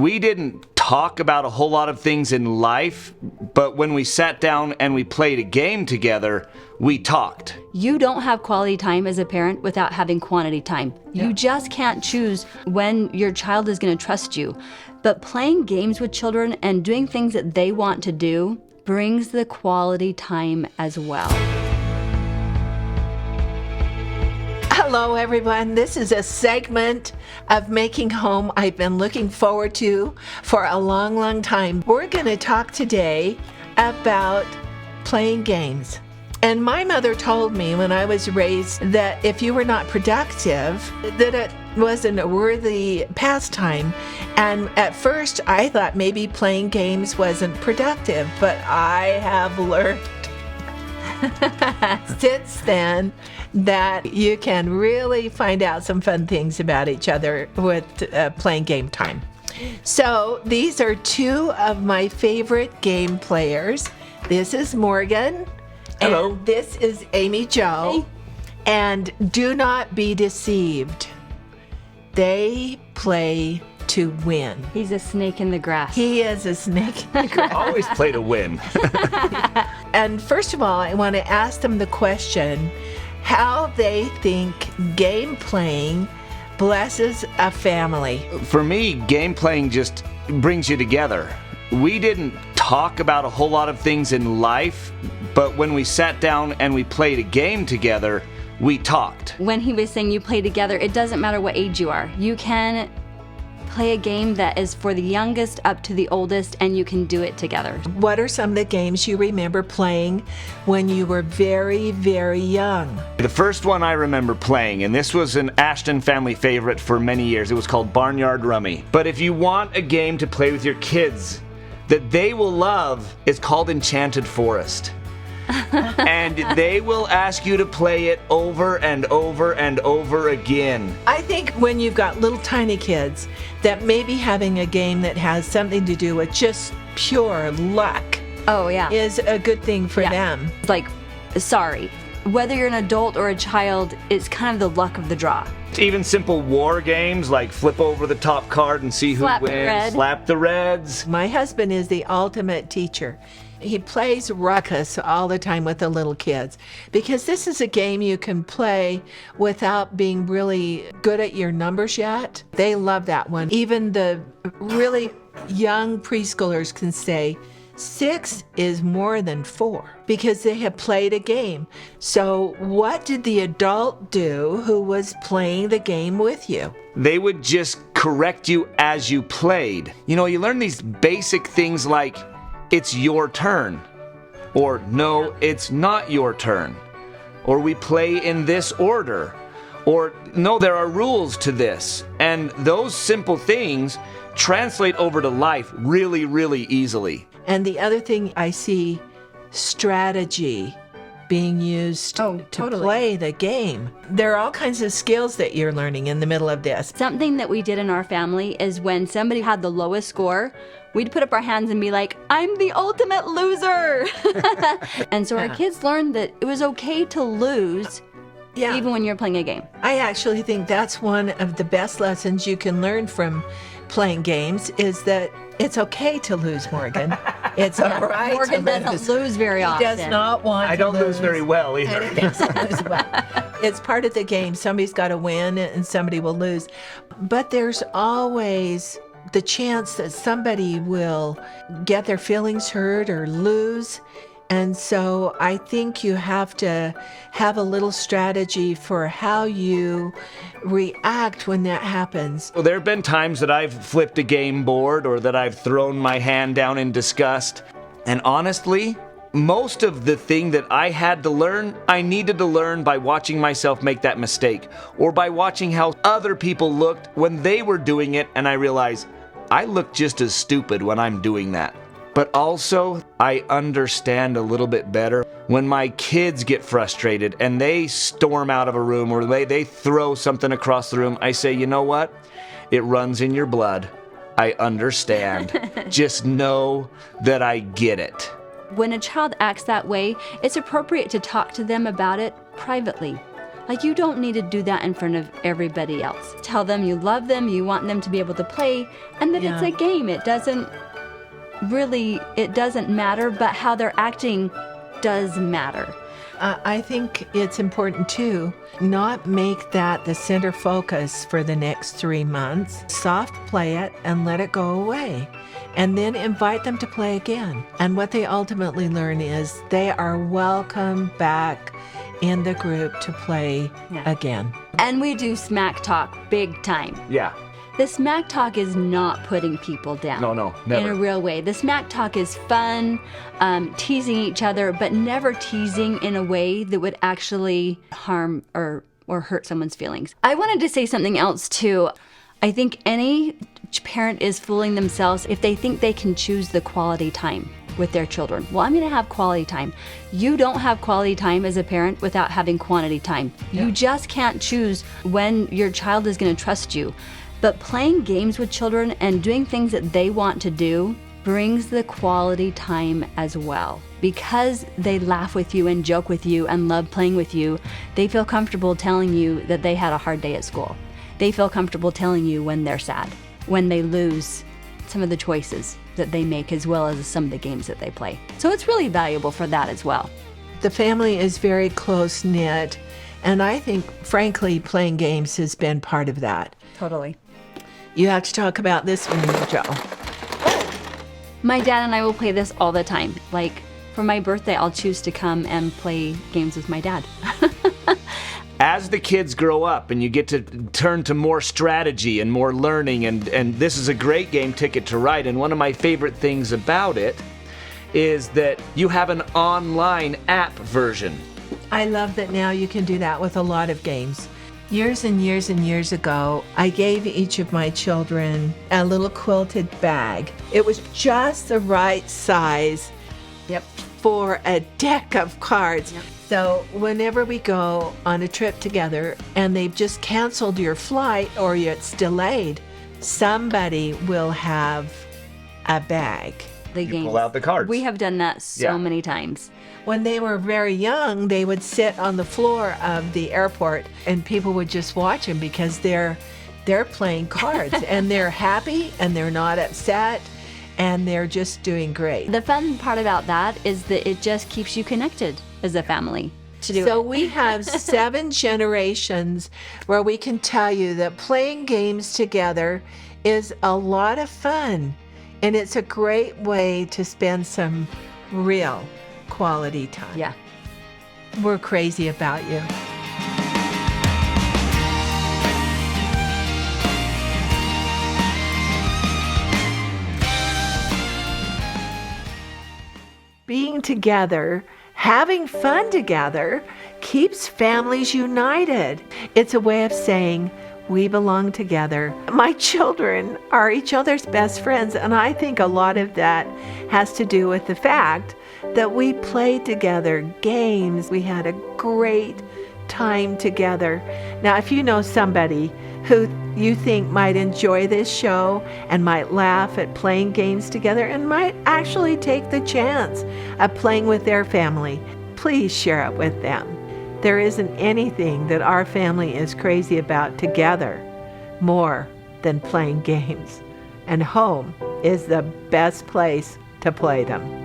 We didn't talk about a whole lot of things in life, but when we sat down and we played a game together, we talked. You don't have quality time as a parent without having quantity time. You just can't choose when your child is going to trust you. But playing games with children and doing things that they want to do brings the quality time as well. Hello, everyone. This is a segment of Making Home I've been looking forward to for a long, long time. We're going to talk today about playing games. And my mother told me when I was raised that if you were not productive, that it wasn't a worthy pastime. And at first, I thought maybe playing games wasn't productive, but I have learned since then that you can really find out some fun things about each other with playing game time. So these are two of my favorite game players. This is Morgan. Hello. And this is Amy Jo. Hey. And do not be deceived. They play to win. He's a snake in the grass. He is a snake in the grass. Always play to win. And first of all, I want to ask them the question, how they think game playing blesses a family. For me, game playing just brings you together. We didn't talk about a whole lot of things in life, but when we sat down and we played a game together, we talked. When he was saying you play together, it doesn't matter what age you are. You can play a game that is for the youngest up to the oldest, and you can do it together. What are some of the games you remember playing when you were very, very young? The first one I remember playing, and this was an Ashton family favorite for many years, it was called Barnyard Rummy. But if you want a game to play with your kids that they will love, it's called Enchanted Forest. And they will ask you to play it over and over and over again. I think when you've got little tiny kids, that maybe having a game that has something to do with just pure luck Oh, yeah. is a good thing for them. Like, sorry. Whether you're an adult or a child, it's kind of the luck of the draw. Even simple war games like flip over the top card and see who Slap the wins. red. Slap the reds. My husband is the ultimate teacher. He plays ruckus all the time with the little kids because this is a game you can play without being really good at your numbers yet. They love that one. Even the really young preschoolers can say 6 is more than 4 because they have played a game. So what did the adult do who was playing the game with you? They would just correct you as you played. You know, you learn these basic things like, it's your turn, or no, it's not your turn, or we play in this order, or no, there are rules to this. And those simple things translate over to life really, really easily. And the other thing I see, strategy being used to play the game. There are all kinds of skills that you're learning in the middle of this. Something that we did in our family is when somebody had the lowest score, we'd put up our hands and be like, I'm the ultimate loser. And so our kids learned that it was okay to lose even when you're playing a game. I actually think that's one of the best lessons you can learn from playing games is that it's okay to lose, Morgan. It's all right Morgan to doesn't lose very He often. does not want I to don't lose very well either. And he doesn't lose well. It's part of the game. Somebody's got to win and somebody will lose. But there's always the chance that somebody will get their feelings hurt or lose. And so I think you have to have a little strategy for how you react when that happens. Well, there have been times that I've flipped a game board or that I've thrown my hand down in disgust. And honestly, most of the thing that I had to learn, I needed to learn by watching myself make that mistake or by watching how other people looked when they were doing it, and I realized I look just as stupid when I'm doing that. But also, I understand a little bit better when my kids get frustrated and they storm out of a room or they throw something across the room. I say, you know what? It runs in your blood. I understand. Just know that I get it. When a child acts that way, it's appropriate to talk to them about it privately. Like, you don't need to do that in front of everybody else. Tell them you love them, you want them to be able to play, and that it's a game. It doesn't matter, but how they're acting does matter. I think it's important too, not make that the center focus for the next 3 months. Soft play it and let it go away. And then invite them to play again. And what they ultimately learn is they are welcome back in the group to play again. And we do smack talk big time. Yeah. The smack talk is not putting people down. No, never. In a real way. The smack talk is fun, teasing each other, but never teasing in a way that would actually harm or hurt someone's feelings. I wanted to say something else too. I think any parent is fooling themselves if they think they can choose the quality time with their children. Well, I'm going to have quality time. You don't have quality time as a parent without having quantity time. You just can't choose when your child is going to trust you. But playing games with children and doing things that they want to do brings the quality time as well. Because they laugh with you and joke with you and love playing with you, they feel comfortable telling you that they had a hard day at school. They feel comfortable telling you when they're sad, when they lose some of the choices that they make, as well as some of the games that they play. So it's really valuable for that as well. The family is very close-knit, and I think, frankly, playing games has been part of that. Totally. You have to talk about this one, Joe. My dad and I will play this all the time. Like, for my birthday, I'll choose to come and play games with my dad. As the kids grow up and you get to turn to more strategy and more learning, and this is a great game, Ticket to Ride, and one of my favorite things about it is that you have an online app version. I love that now you can do that with a lot of games. Years and years and years ago, I gave each of my children a little quilted bag. It was just the right size for a deck of cards. So whenever we go on a trip together and they've just canceled your flight or it's delayed, somebody will have a bag. The games. Pull out the cards. We have done that so many times. When they were very young, they would sit on the floor of the airport and people would just watch them because they're playing cards and they're happy and they're not upset and they're just doing great. The fun part about that is that it just keeps you connected as a family to do So it. we have 7 generations where we can tell you that playing games together is a lot of fun and it's a great way to spend some real quality time. Yeah. We're crazy about you. Being together, having fun together, keeps families united. It's a way of saying, we belong together. My children are each other's best friends, and I think a lot of that has to do with the fact that we played together games. We had a great time together. Now, if you know somebody who you think might enjoy this show and might laugh at playing games together and might actually take the chance of playing with their family, please share it with them. There isn't anything that our family is crazy about together more than playing games. And home is the best place to play them.